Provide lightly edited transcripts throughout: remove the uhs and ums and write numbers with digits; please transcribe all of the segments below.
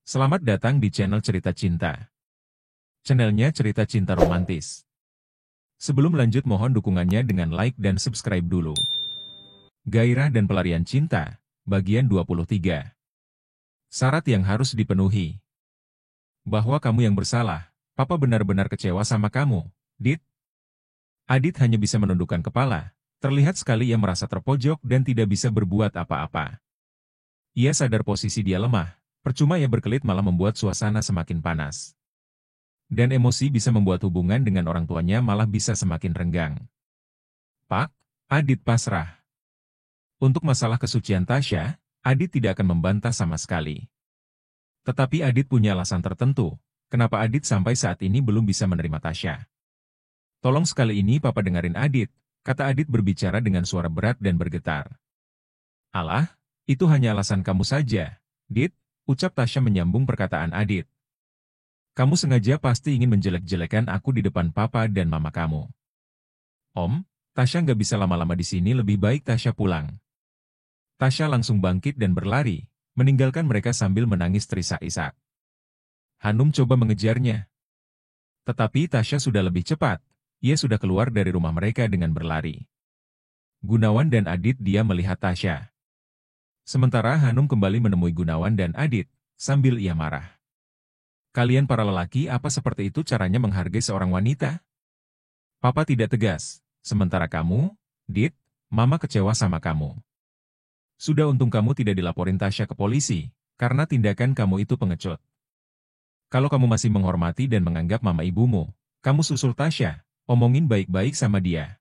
Selamat datang di channel Cerita Cinta. Channelnya cerita cinta romantis. Sebelum lanjut mohon dukungannya dengan like dan subscribe dulu. Gairah dan pelarian cinta, bagian 23. Syarat yang harus dipenuhi. Bahwa kamu yang bersalah, Papa benar-benar kecewa sama kamu, Dit. Adit hanya bisa menundukkan kepala, terlihat sekali ia merasa terpojok dan tidak bisa berbuat apa-apa. Ia sadar posisi dia lemah, percuma ia berkelit malah membuat suasana semakin panas. Dan emosi bisa membuat hubungan dengan orang tuanya malah bisa semakin renggang. Pak, Adit pasrah. Untuk masalah kesucian Tasya, Adit tidak akan membantah sama sekali. Tetapi Adit punya alasan tertentu, kenapa Adit sampai saat ini belum bisa menerima Tasya. Tolong sekali ini Papa dengerin Adit, kata Adit berbicara dengan suara berat dan bergetar. Alah, itu hanya alasan kamu saja, Dit, ucap Tasya menyambung perkataan Adit. Kamu sengaja pasti ingin menjelek-jelekan aku di depan Papa dan Mama kamu. Om, Tasya nggak bisa lama-lama di sini, lebih baik Tasya pulang. Tasya langsung bangkit dan berlari, meninggalkan mereka sambil menangis terisak-isak. Hanum coba mengejarnya. Tetapi Tasya sudah lebih cepat, ia sudah keluar dari rumah mereka dengan berlari. Gunawan dan Adit diam melihat Tasya. Sementara Hanum kembali menemui Gunawan dan Adit, sambil ia marah. Kalian para lelaki apa seperti itu caranya menghargai seorang wanita? Papa tidak tegas, sementara kamu, Dit, Mama kecewa sama kamu. Sudah untung kamu tidak dilaporin Tasya ke polisi, karena tindakan kamu itu pengecut. Kalau kamu masih menghormati dan menganggap Mama ibumu, kamu susul Tasya, omongin baik-baik sama dia.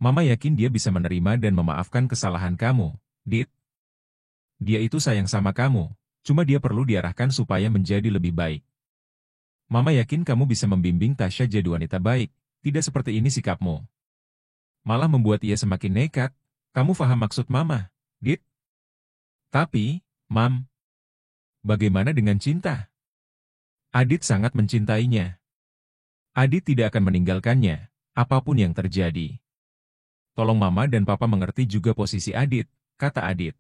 Mama yakin dia bisa menerima dan memaafkan kesalahan kamu, Dit. Dia itu sayang sama kamu, cuma dia perlu diarahkan supaya menjadi lebih baik. Mama yakin kamu bisa membimbing Tasya jadi wanita baik, tidak seperti ini sikapmu. Malah membuat ia semakin nekat, kamu paham maksud Mama, Dit? Tapi, Mam, bagaimana dengan cinta? Adit sangat mencintainya. Adit tidak akan meninggalkannya, apapun yang terjadi. Tolong Mama dan Papa mengerti juga posisi Adit, kata Adit.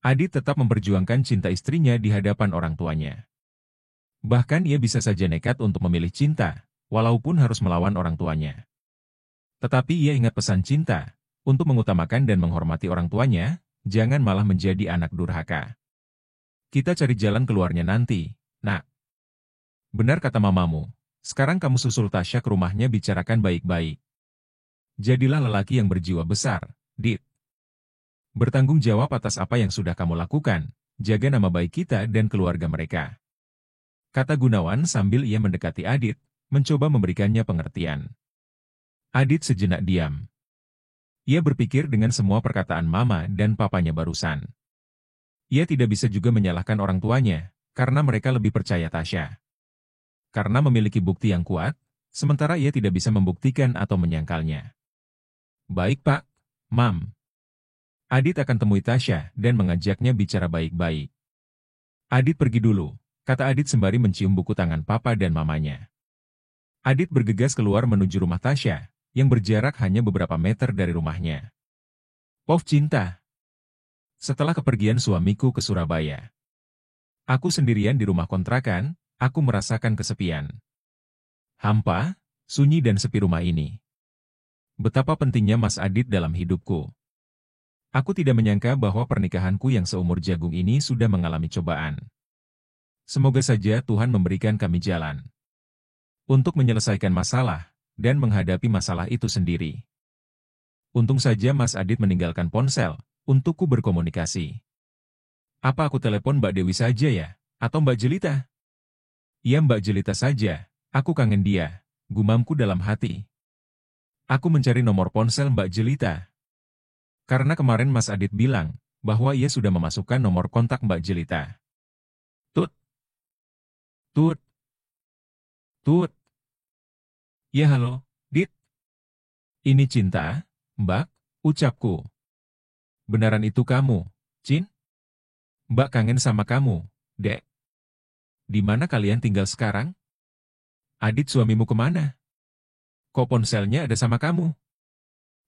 Adit tetap memperjuangkan cinta istrinya di hadapan orang tuanya. Bahkan ia bisa saja nekat untuk memilih cinta, walaupun harus melawan orang tuanya. Tetapi ia ingat pesan cinta, untuk mengutamakan dan menghormati orang tuanya, jangan malah menjadi anak durhaka. Kita cari jalan keluarnya nanti, Nak. Benar kata mamamu, sekarang kamu susul Tasya ke rumahnya bicarakan baik-baik. Jadilah lelaki yang berjiwa besar, Dit. Bertanggung jawab atas apa yang sudah kamu lakukan, jaga nama baik kita dan keluarga mereka. Kata Gunawan sambil ia mendekati Adit, mencoba memberikannya pengertian. Adit sejenak diam. Ia berpikir dengan semua perkataan Mama dan Papanya barusan. Ia tidak bisa juga menyalahkan orang tuanya, karena mereka lebih percaya Tasya. Karena memiliki bukti yang kuat, sementara ia tidak bisa membuktikan atau menyangkalnya. Baik Pak, Mam. Adit akan temui Tasya dan mengajaknya bicara baik-baik. Adit pergi dulu, kata Adit sembari mencium buku tangan Papa dan Mamanya. Adit bergegas keluar menuju rumah Tasya, yang berjarak hanya beberapa meter dari rumahnya. Pov cinta. Setelah kepergian suamiku ke Surabaya, aku sendirian di rumah kontrakan, aku merasakan kesepian. Hampa, sunyi dan sepi rumah ini. Betapa pentingnya Mas Adit dalam hidupku. Aku tidak menyangka bahwa pernikahanku yang seumur jagung ini sudah mengalami cobaan. Semoga saja Tuhan memberikan kami jalan untuk menyelesaikan masalah dan menghadapi masalah itu sendiri. Untung saja Mas Adit meninggalkan ponsel untukku berkomunikasi. Apa aku telepon Mbak Dewi saja ya, atau Mbak Jelita? Ya Mbak Jelita saja, aku kangen dia, gumamku dalam hati. Aku mencari nomor ponsel Mbak Jelita. Karena kemarin Mas Adit bilang, bahwa ia sudah memasukkan nomor kontak Mbak Jelita. Tut. Tut. Tut. Ya halo, Dit. Ini Cinta, Mbak, ucapku. Benaran itu kamu, Cin? Mbak kangen sama kamu, Dek. Di mana kalian tinggal sekarang? Adit suamimu kemana? Kok ponselnya ada sama kamu?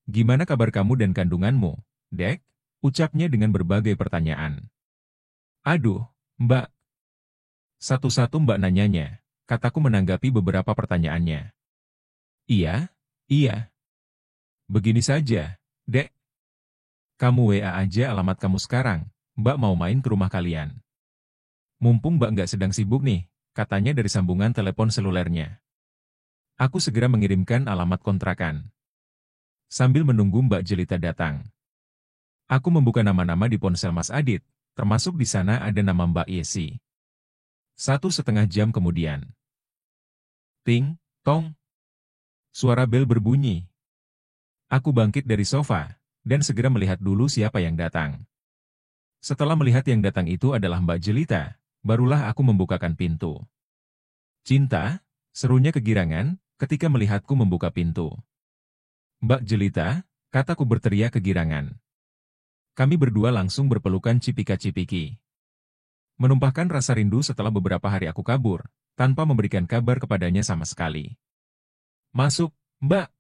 Gimana kabar kamu dan kandunganmu, Dek? Ucapnya dengan berbagai pertanyaan. Aduh, Mbak. Satu-satu Mbak nanyanya, kataku menanggapi beberapa pertanyaannya. Iya, iya. Begini saja, Dek. Kamu WA aja alamat kamu sekarang, Mbak mau main ke rumah kalian. Mumpung Mbak nggak sedang sibuk nih, katanya dari sambungan telepon selulernya. Aku segera mengirimkan alamat kontrakan. Sambil menunggu Mbak Jelita datang. Aku membuka nama-nama di ponsel Mas Adit, termasuk di sana ada nama Mbak Yesi. 1,5 jam kemudian. Ting, tong. Suara bel berbunyi. Aku bangkit dari sofa, dan segera melihat dulu siapa yang datang. Setelah melihat yang datang itu adalah Mbak Jelita, barulah aku membukakan pintu. Cinta, serunya kegirangan, ketika melihatku membuka pintu. Mbak Jelita, kataku berteriak kegirangan. Kami berdua langsung berpelukan cipika-cipiki. Menumpahkan rasa rindu setelah beberapa hari aku kabur, tanpa memberikan kabar kepadanya sama sekali. Masuk, Mbak.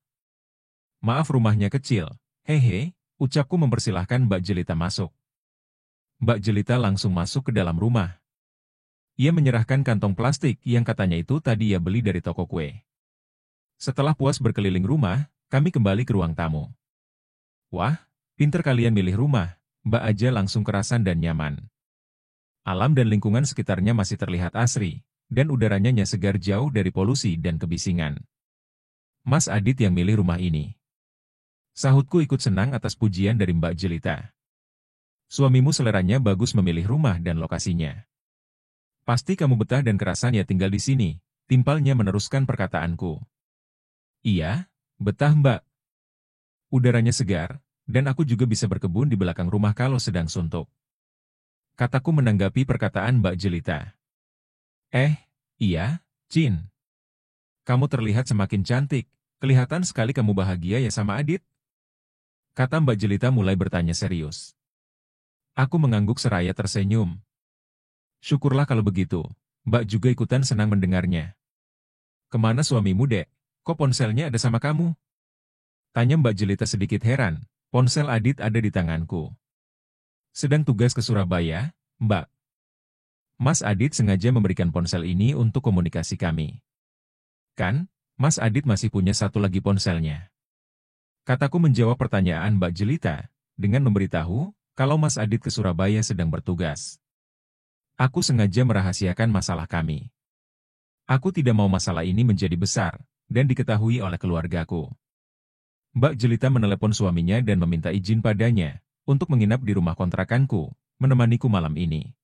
Maaf rumahnya kecil, hehe, ucapku mempersilahkan Mbak Jelita masuk. Mbak Jelita langsung masuk ke dalam rumah. Ia menyerahkan kantong plastik yang katanya itu tadi ia beli dari toko kue. Setelah puas berkeliling rumah, kami kembali ke ruang tamu. Wah, pinter kalian milih rumah, Mbak aja langsung kerasan dan nyaman. Alam dan lingkungan sekitarnya masih terlihat asri, dan udaranya segar jauh dari polusi dan kebisingan. Mas Adit yang milih rumah ini. Sahutku ikut senang atas pujian dari Mbak Jelita. Suamimu seleranya bagus memilih rumah dan lokasinya. Pasti kamu betah dan kerasan ya tinggal di sini, timpalnya meneruskan perkataanku. Iya, betah Mbak. Udaranya segar, dan aku juga bisa berkebun di belakang rumah kalau sedang suntuk. Kataku menanggapi perkataan Mbak Jelita. Iya, Cin. Kamu terlihat semakin cantik, kelihatan sekali kamu bahagia ya sama Adit. Kata Mbak Jelita mulai bertanya serius. Aku mengangguk seraya tersenyum. Syukurlah kalau begitu, Mbak juga ikutan senang mendengarnya. Kemana suamimu, Dek? Kok ponselnya ada sama kamu? Tanya Mbak Jelita sedikit heran, ponsel Adit ada di tanganku. Sedang tugas ke Surabaya, Mbak. Mas Adit sengaja memberikan ponsel ini untuk komunikasi kami. Kan, Mas Adit masih punya satu lagi ponselnya. Kataku menjawab pertanyaan Mbak Jelita, dengan memberitahu, kalau Mas Adit ke Surabaya sedang bertugas. Aku sengaja merahasiakan masalah kami. Aku tidak mau masalah ini menjadi besar, dan diketahui oleh keluargaku. Mbak Jelita menelepon suaminya dan meminta izin padanya, untuk menginap di rumah kontrakanku, menemaniku malam ini.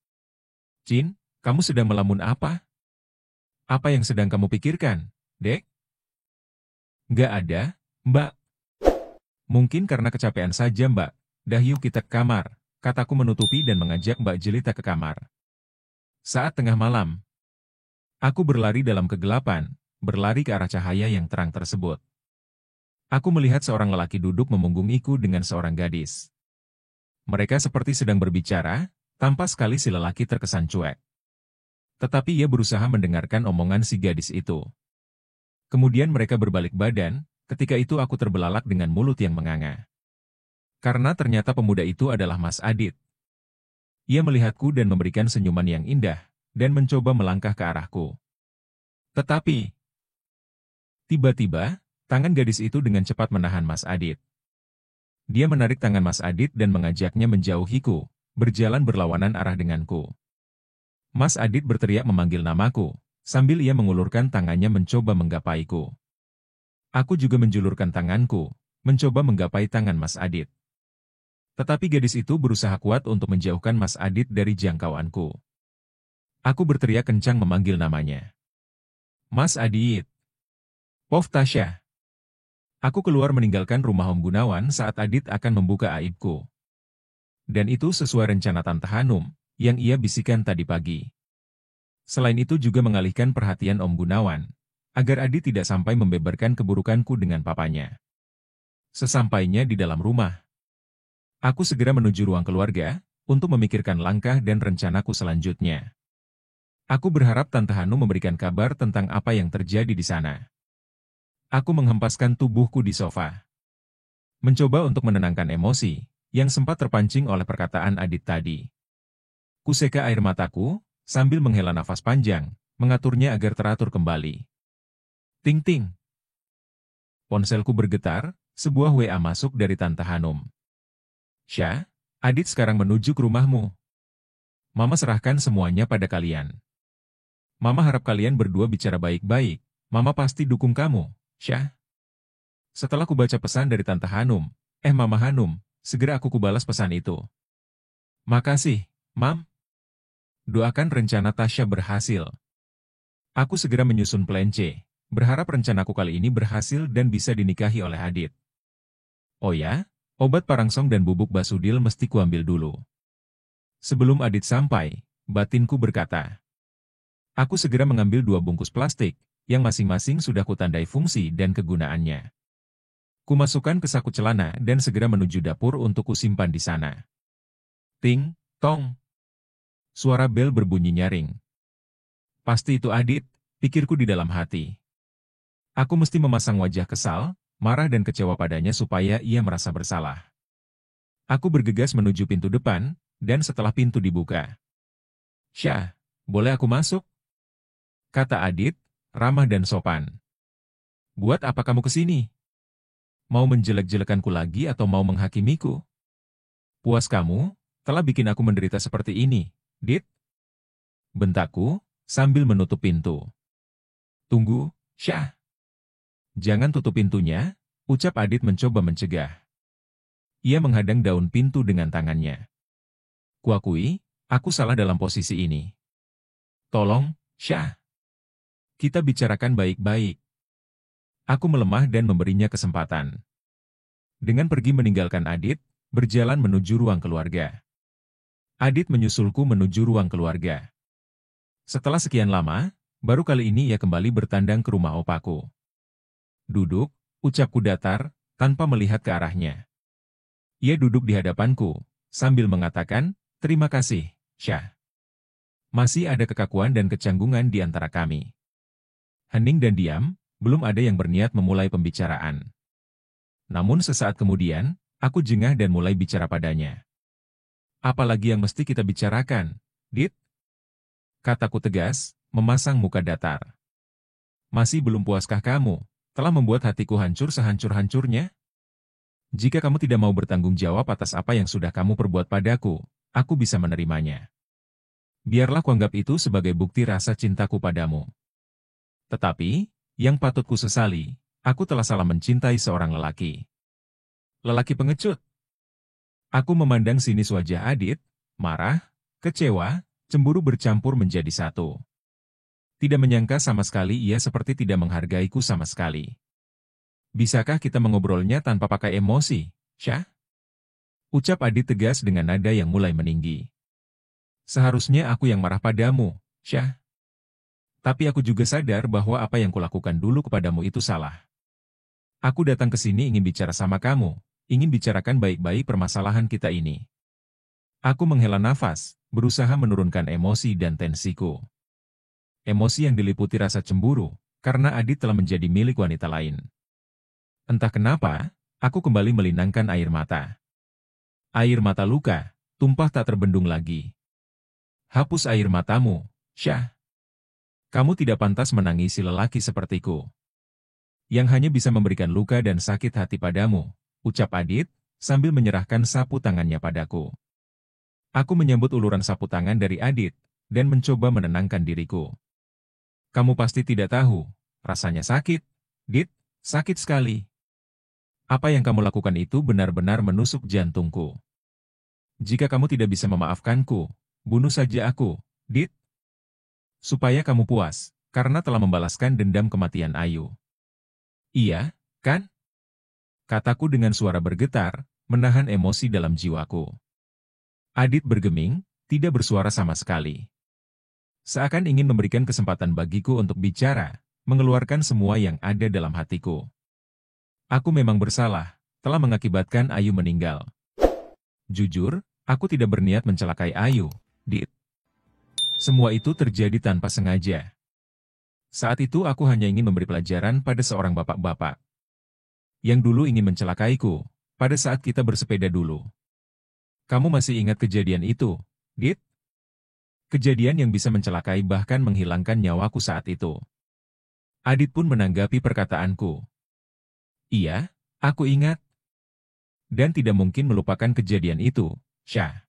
Cin, kamu sedang melamun apa? Apa yang sedang kamu pikirkan, Dek? Nggak ada, Mbak. Mungkin karena kecapean saja, Mbak. Dah yuk kita ke kamar, kataku menutupi dan mengajak Mbak Jelita ke kamar. Saat tengah malam, aku berlari dalam kegelapan, berlari ke arah cahaya yang terang tersebut. Aku melihat seorang lelaki duduk memunggungiku dengan seorang gadis. Mereka seperti sedang berbicara, tanpa sekali si lelaki terkesan cuek. Tetapi ia berusaha mendengarkan omongan si gadis itu. Kemudian mereka berbalik badan, ketika itu aku terbelalak dengan mulut yang menganga. Karena ternyata pemuda itu adalah Mas Adit. Ia melihatku dan memberikan senyuman yang indah, dan mencoba melangkah ke arahku. Tetapi, tiba-tiba, tangan gadis itu dengan cepat menahan Mas Adit. Dia menarik tangan Mas Adit dan mengajaknya menjauhiku, berjalan berlawanan arah denganku. Mas Adit berteriak memanggil namaku, sambil ia mengulurkan tangannya mencoba menggapaiku. Aku juga menjulurkan tanganku, mencoba menggapai tangan Mas Adit. Tetapi gadis itu berusaha kuat untuk menjauhkan Mas Adit dari jangkauanku. Aku berteriak kencang memanggil namanya. Mas Adit. Pov Tasya. Aku keluar meninggalkan rumah Om Gunawan saat Adit akan membuka aibku. Dan itu sesuai rencana Tante Hanum, yang ia bisikan tadi pagi. Selain itu juga mengalihkan perhatian Om Gunawan, agar Adit tidak sampai membeberkan keburukanku dengan papanya. Sesampainya di dalam rumah, aku segera menuju ruang keluarga, untuk memikirkan langkah dan rencanaku selanjutnya. Aku berharap Tante Hanum memberikan kabar tentang apa yang terjadi di sana. Aku menghempaskan tubuhku di sofa. Mencoba untuk menenangkan emosi, yang sempat terpancing oleh perkataan Adit tadi. Kuseka air mataku, sambil menghela nafas panjang, mengaturnya agar teratur kembali. Ting ting. Ponselku bergetar, sebuah WA masuk dari Tante Hanum. Syah, Adit sekarang menuju ke rumahmu. Mama serahkan semuanya pada kalian. Mama harap kalian berdua bicara baik-baik. Mama pasti dukung kamu, Syah. Setelah kubaca pesan dari Tante Hanum, Mama Hanum, segera aku kubalas pesan itu. Makasih, Mam. Doakan rencana Tasya berhasil. Aku segera menyusun plan C, berharap rencanaku kali ini berhasil dan bisa dinikahi oleh Adit. Oh ya, obat parangsong dan bubuk basudil mesti kuambil dulu. Sebelum Adit sampai, batinku berkata. Aku segera mengambil 2 bungkus plastik, yang masing-masing sudah kutandai fungsi dan kegunaannya. Kumasukkan ke saku celana dan segera menuju dapur untuk kusimpan di sana. Ting, tong. Suara bel berbunyi nyaring. Pasti itu Adit, pikirku di dalam hati. Aku mesti memasang wajah kesal, marah dan kecewa padanya supaya ia merasa bersalah. Aku bergegas menuju pintu depan, dan setelah pintu dibuka. Syah, boleh aku masuk? Kata Adit, ramah dan sopan. Buat apa kamu kesini? Mau menjelek-jelekanku lagi atau mau menghakimiku? Puas kamu, telah bikin aku menderita seperti ini, Dit? Bentakku, sambil menutup pintu. Tunggu, Syah. Jangan tutup pintunya, ucap Adit mencoba mencegah. Ia menghadang daun pintu dengan tangannya. Kuakui, aku salah dalam posisi ini. Tolong, Syah. Kita bicarakan baik-baik. Aku melemah dan memberinya kesempatan. Dengan pergi meninggalkan Adit, berjalan menuju ruang keluarga. Adit menyusulku menuju ruang keluarga. Setelah sekian lama, baru kali ini ia kembali bertandang ke rumah opaku. Duduk, ucapku datar, tanpa melihat ke arahnya. Ia duduk di hadapanku, sambil mengatakan, terima kasih, Syah. Masih ada kekakuan dan kecanggungan di antara kami. Hening dan diam, belum ada yang berniat memulai pembicaraan. Namun sesaat kemudian, aku jengah dan mulai bicara padanya. Apalagi yang mesti kita bicarakan, Dit? Kataku tegas, memasang muka datar. Masih belum puaskah kamu, telah membuat hatiku hancur sehancur-hancurnya? Jika kamu tidak mau bertanggung jawab atas apa yang sudah kamu perbuat padaku, aku bisa menerimanya. Biarlah kuanggap itu sebagai bukti rasa cintaku padamu. Tetapi, yang patut ku sesali, aku telah salah mencintai seorang lelaki. Lelaki pengecut. Aku memandang sinis wajah Adit, marah, kecewa, cemburu bercampur menjadi satu. Tidak menyangka sama sekali ia seperti tidak menghargaiku sama sekali. Bisakah kita mengobrolnya tanpa pakai emosi, Syah? Ucap Adit tegas dengan nada yang mulai meninggi. Seharusnya aku yang marah padamu, Syah. Tapi aku juga sadar bahwa apa yang kulakukan dulu kepadamu itu salah. Aku datang ke sini ingin bicara sama kamu, ingin bicarakan baik-baik permasalahan kita ini. Aku menghela nafas, berusaha menurunkan emosi dan tensiku. Emosi yang diliputi rasa cemburu, karena Adit telah menjadi milik wanita lain. Entah kenapa, aku kembali melinangkan air mata. Air mata luka, tumpah tak terbendung lagi. Hapus air matamu, Syah. Kamu tidak pantas menangisi lelaki sepertiku. Yang hanya bisa memberikan luka dan sakit hati padamu, ucap Adit, sambil menyerahkan sapu tangannya padaku. Aku menyambut uluran sapu tangan dari Adit, dan mencoba menenangkan diriku. Kamu pasti tidak tahu, rasanya sakit, Dit, sakit sekali. Apa yang kamu lakukan itu benar-benar menusuk jantungku. Jika kamu tidak bisa memaafkanku, bunuh saja aku, Dit. Supaya kamu puas, karena telah membalaskan dendam kematian Ayu. Iya, kan? Kataku dengan suara bergetar, menahan emosi dalam jiwaku. Adit bergeming, tidak bersuara sama sekali. Seakan ingin memberikan kesempatan bagiku untuk bicara, mengeluarkan semua yang ada dalam hatiku. Aku memang bersalah, telah mengakibatkan Ayu meninggal. Jujur, aku tidak berniat mencelakai Ayu, Dit. Semua itu terjadi tanpa sengaja. Saat itu aku hanya ingin memberi pelajaran pada seorang bapak-bapak yang dulu ingin mencelakaiku, pada saat kita bersepeda dulu. Kamu masih ingat kejadian itu, Dit? Kejadian yang bisa mencelakai bahkan menghilangkan nyawaku saat itu. Adit pun menanggapi perkataanku. Iya, aku ingat. Dan tidak mungkin melupakan kejadian itu, Syah.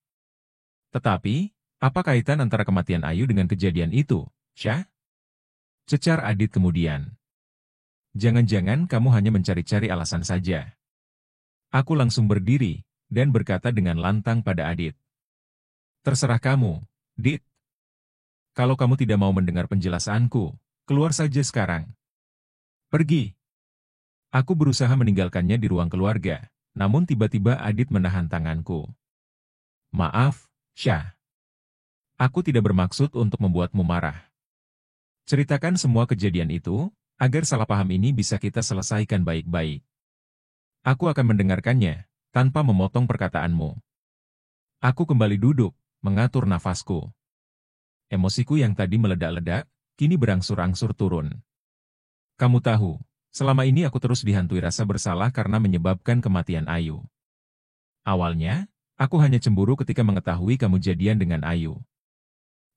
Tetapi, apa kaitan antara kematian Ayu dengan kejadian itu, Syah? Cecar Adit kemudian. Jangan-jangan kamu hanya mencari-cari alasan saja. Aku langsung berdiri, dan berkata dengan lantang pada Adit. Terserah kamu, Dit. Kalau kamu tidak mau mendengar penjelasanku, keluar saja sekarang. Pergi. Aku berusaha meninggalkannya di ruang keluarga, namun tiba-tiba Adit menahan tanganku. Maaf, Syah. Aku tidak bermaksud untuk membuatmu marah. Ceritakan semua kejadian itu, agar salah paham ini bisa kita selesaikan baik-baik. Aku akan mendengarkannya, tanpa memotong perkataanmu. Aku kembali duduk, mengatur nafasku. Emosiku yang tadi meledak-ledak, kini berangsur-angsur turun. Kamu tahu, selama ini aku terus dihantui rasa bersalah karena menyebabkan kematian Ayu. Awalnya, aku hanya cemburu ketika mengetahui kamu jadian dengan Ayu.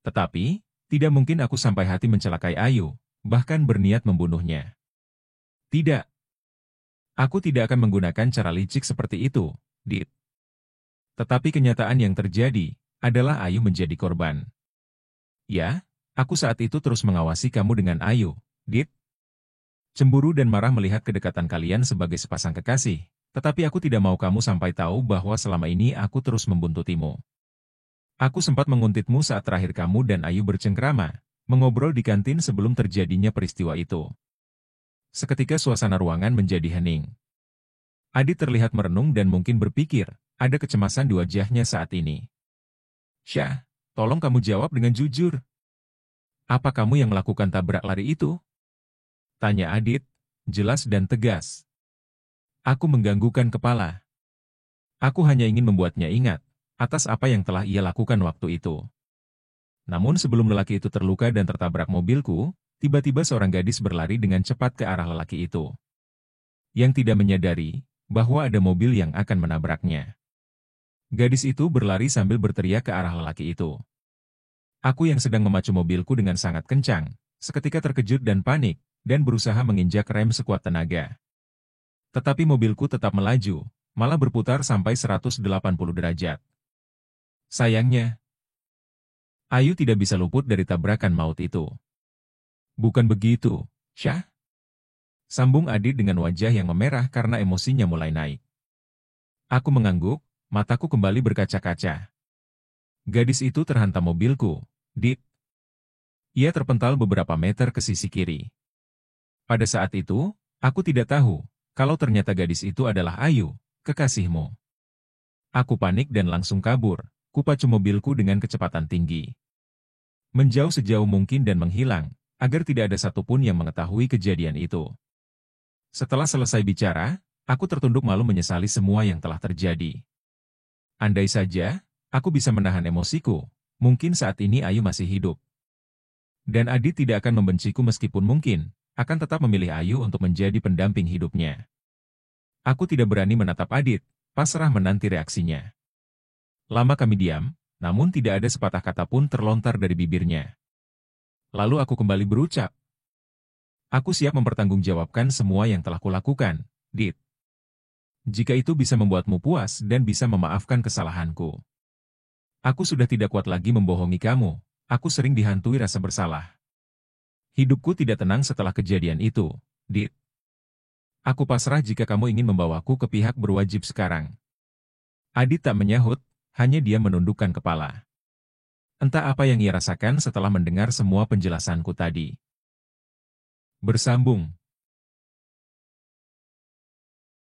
Tetapi, tidak mungkin aku sampai hati mencelakai Ayu, bahkan berniat membunuhnya. Tidak. Aku tidak akan menggunakan cara licik seperti itu, Dit. Tetapi kenyataan yang terjadi, adalah Ayu menjadi korban. Ya, aku saat itu terus mengawasi kamu dengan Ayu, Dit. Cemburu dan marah melihat kedekatan kalian sebagai sepasang kekasih, tetapi aku tidak mau kamu sampai tahu bahwa selama ini aku terus membuntutimu. Aku sempat menguntitmu saat terakhir kamu dan Ayu bercengkrama, mengobrol di kantin sebelum terjadinya peristiwa itu. Seketika suasana ruangan menjadi hening. Adit terlihat merenung dan mungkin berpikir, ada kecemasan di wajahnya saat ini. Syah, tolong kamu jawab dengan jujur. Apa kamu yang melakukan tabrak lari itu? Tanya Adit, jelas dan tegas. Aku mengganggukan kepala. Aku hanya ingin membuatnya ingat, atas apa yang telah ia lakukan waktu itu. Namun sebelum lelaki itu terluka dan tertabrak mobilku, tiba-tiba seorang gadis berlari dengan cepat ke arah lelaki itu. Yang tidak menyadari, bahwa ada mobil yang akan menabraknya. Gadis itu berlari sambil berteriak ke arah lelaki itu. Aku yang sedang memacu mobilku dengan sangat kencang, seketika terkejut dan panik, dan berusaha menginjak rem sekuat tenaga. Tetapi mobilku tetap melaju, malah berputar sampai 180 derajat. Sayangnya, Ayu tidak bisa luput dari tabrakan maut itu. Bukan begitu, Syah? Sambung Adit dengan wajah yang memerah karena emosinya mulai naik. Aku mengangguk, mataku kembali berkaca-kaca. Gadis itu terhantam mobilku, Dit. Ia terpental beberapa meter ke sisi kiri. Pada saat itu, aku tidak tahu, kalau ternyata gadis itu adalah Ayu, kekasihmu. Aku panik dan langsung kabur, kupacu mobilku dengan kecepatan tinggi. Menjauh sejauh mungkin dan menghilang, agar tidak ada satupun yang mengetahui kejadian itu. Setelah selesai bicara, aku tertunduk malu menyesali semua yang telah terjadi. Andai saja, aku bisa menahan emosiku, mungkin saat ini Ayu masih hidup. Dan Adit tidak akan membenciku meskipun mungkin, akan tetap memilih Ayu untuk menjadi pendamping hidupnya. Aku tidak berani menatap Adit, pasrah menanti reaksinya. Lama kami diam, namun tidak ada sepatah kata pun terlontar dari bibirnya. Lalu aku kembali berucap. Aku siap mempertanggungjawabkan semua yang telah kulakukan, Dit. Jika itu bisa membuatmu puas dan bisa memaafkan kesalahanku. Aku sudah tidak kuat lagi membohongi kamu, aku sering dihantui rasa bersalah. Hidupku tidak tenang setelah kejadian itu, Dit. Aku pasrah jika kamu ingin membawaku ke pihak berwajib sekarang. Adit tak menyahut, hanya dia menundukkan kepala. Entah apa yang ia rasakan setelah mendengar semua penjelasanku tadi. Bersambung.